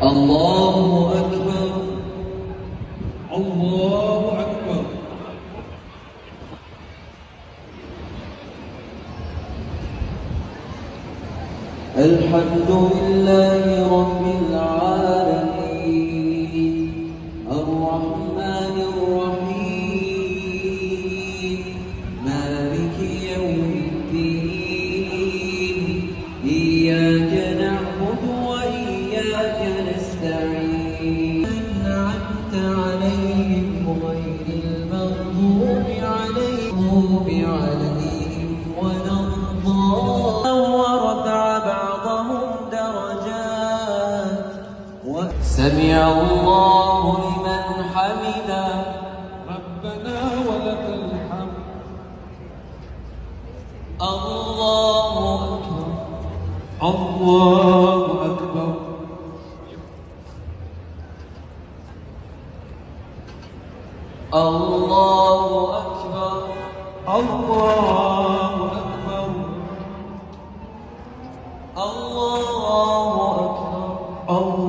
الله أكبر الله أكبر. الحمد لله رب العالمين الرحمن الرحيم مالك يوم الدين إياك نعبد وإياك نستعين أنعمت عليهم غير المغضوب عليهم ولا الضالين ورفع بعضهم درجات سمع الله لمن حمده ربنا ولك الحمد. الله أكبر الله أكبر. الله أكبر الله أكبر. الله أكبر الله